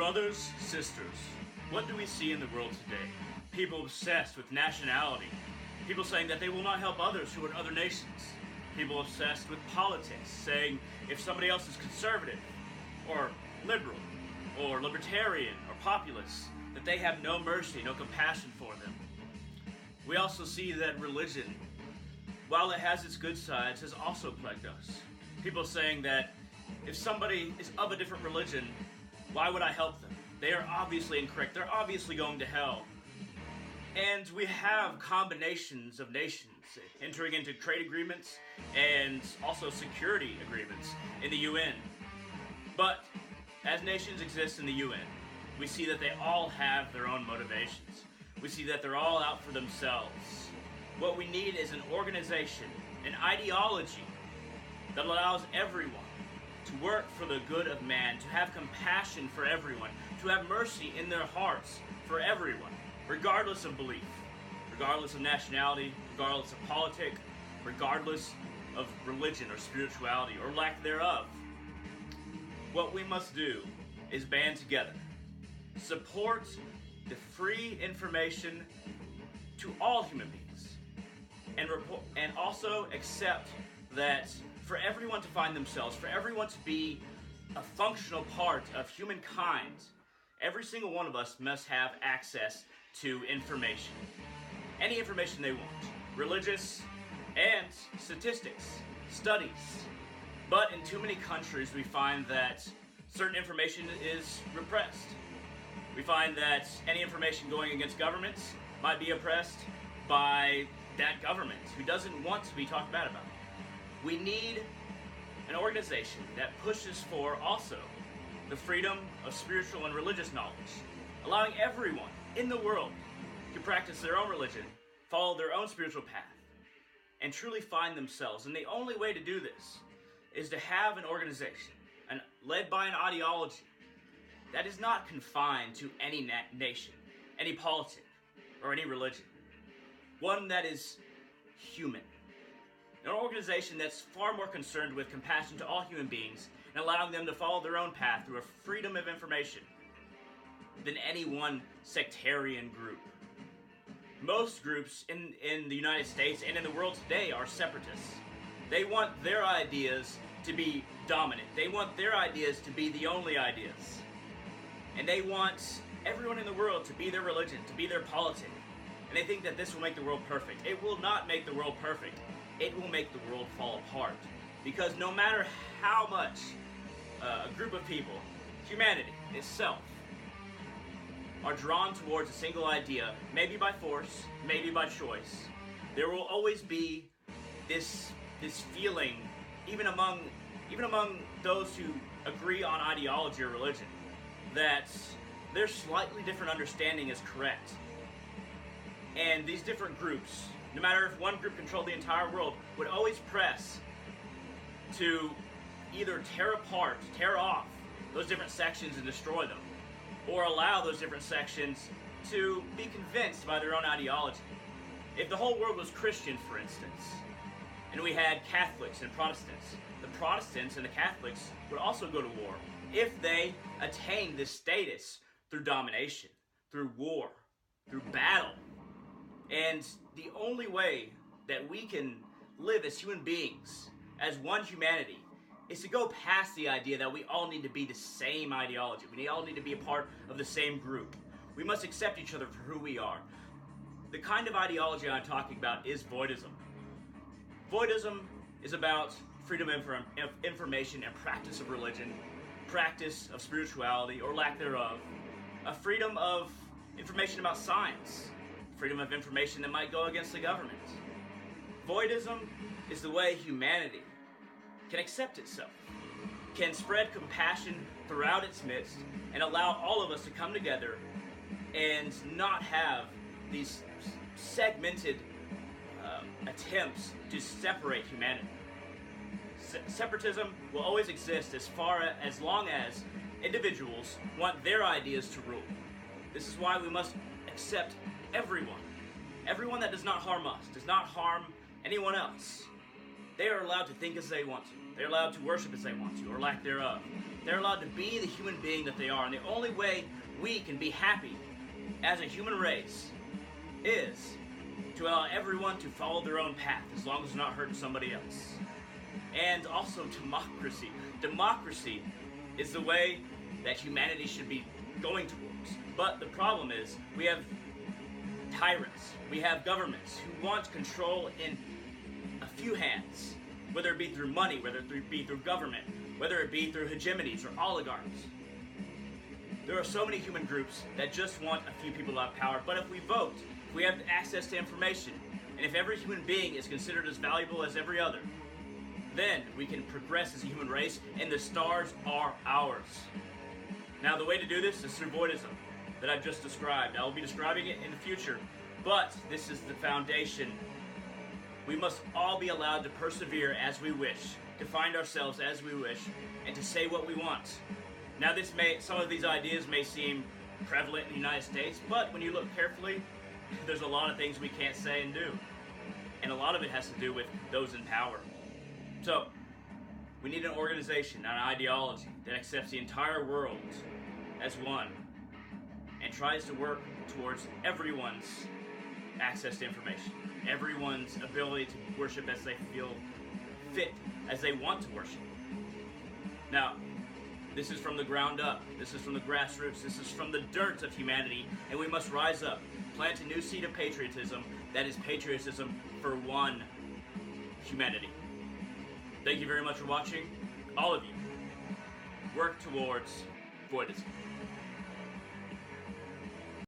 Brothers, sisters, what do we see in the world today? People obsessed with nationality. People saying that they will not help others who are in other nations. People obsessed with politics, saying if somebody else is conservative, or liberal, or libertarian, or populist, that they have no mercy, no compassion for them. We also see that religion, while it has its good sides, has also plagued us. People saying that if somebody is of a different religion, why would I help them? They are obviously incorrect. They're obviously going to hell. And we have combinations of nations entering into trade agreements and also security agreements in the UN. But as nations exist in the UN, we see that they all have their own motivations. We see that they're all out for themselves. What we need is an organization, an ideology that allows everyone to work for the good of man, to have compassion for everyone, to have mercy in their hearts for everyone, regardless of belief, regardless of nationality, regardless of politic, regardless of religion or spirituality or lack thereof. What we must do is band together, support the free information to all human beings, and also accept that for everyone to find themselves, for everyone to be a functional part of humankind, every single one of us must have access to information. Any information they want. Religious and statistics, studies. But in too many countries we find that certain information is repressed. We find that any information going against governments might be oppressed by that government who doesn't want to be talked bad about. We need an organization that pushes for also the freedom of spiritual and religious knowledge, allowing everyone in the world to practice their own religion, follow their own spiritual path, and truly find themselves. And the only way to do this is to have an organization led by an ideology that is not confined to any nation, any politic, or any religion. One that is human. An organization that's far more concerned with compassion to all human beings and allowing them to follow their own path through a freedom of information than any one sectarian group. Most groups in the United States and in the world today are separatists. They want their ideas to be dominant. They want their ideas to be the only ideas. And they want everyone in the world to be their religion, to be their politic. And they think that this will make the world perfect. It will not make the world perfect. It will make the world fall apart. Because no matter how much a group of people, humanity itself, are drawn towards a single idea, maybe by force, maybe by choice, there will always be this feeling, even among those who agree on ideology or religion, that their slightly different understanding is correct. And these different groups, no matter if one group controlled the entire world, would always press to either tear apart, tear off those different sections and destroy them, or allow those different sections to be convinced by their own ideology. If the whole world was Christian, for instance, and we had Catholics and Protestants, the Protestants and the Catholics would also go to war if they attained this status through domination, through war, through battle. And the only way that we can live as human beings, as one humanity, is to go past the idea that we all need to be the same ideology. We all need to be a part of the same group. We must accept each other for who we are. The kind of ideology I'm talking about is Voidism. Voidism is about freedom of information and practice of religion, practice of spirituality or lack thereof, a freedom of information about science, freedom of information that might go against the government. Voidism is the way humanity can accept itself, can spread compassion throughout its midst, and allow all of us to come together and not have these segmented attempts to separate humanity. Separatism will always exist as long as individuals want their ideas to rule. This is why we must accept everyone. Everyone that does not harm us, does not harm anyone else. They are allowed to think as they want to. They're allowed to worship as they want to, or lack thereof. They're allowed to be the human being that they are. And the only way we can be happy as a human race is to allow everyone to follow their own path as long as they're not hurting somebody else. And also democracy. Democracy is the way that humanity should be going towards. But the problem is we have tyrants. We have governments who want control in a few hands, whether it be through money, whether it be through government, whether it be through hegemonies or oligarchs. There are so many human groups that just want a few people to have power, but if we vote, if we have access to information, and if every human being is considered as valuable as every other, then we can progress as a human race, and the stars are ours. Now, the way to do this is through Voidism that I've just described. I will be describing it in the future, but this is the foundation. We must all be allowed to persevere as we wish, to find ourselves as we wish, and to say what we want. Now, some of these ideas may seem prevalent in the United States, but when you look carefully, there's a lot of things we can't say and do. And a lot of it has to do with those in power. So, we need an organization, an ideology that accepts the entire world as one and tries to work towards everyone's access to information, everyone's ability to worship as they feel fit, as they want to worship. Now, this is from the ground up. This is from the grassroots. This is from the dirt of humanity, and we must rise up, plant a new seed of patriotism that is patriotism for one humanity. Thank you very much for watching. All of you, work towards Voidism.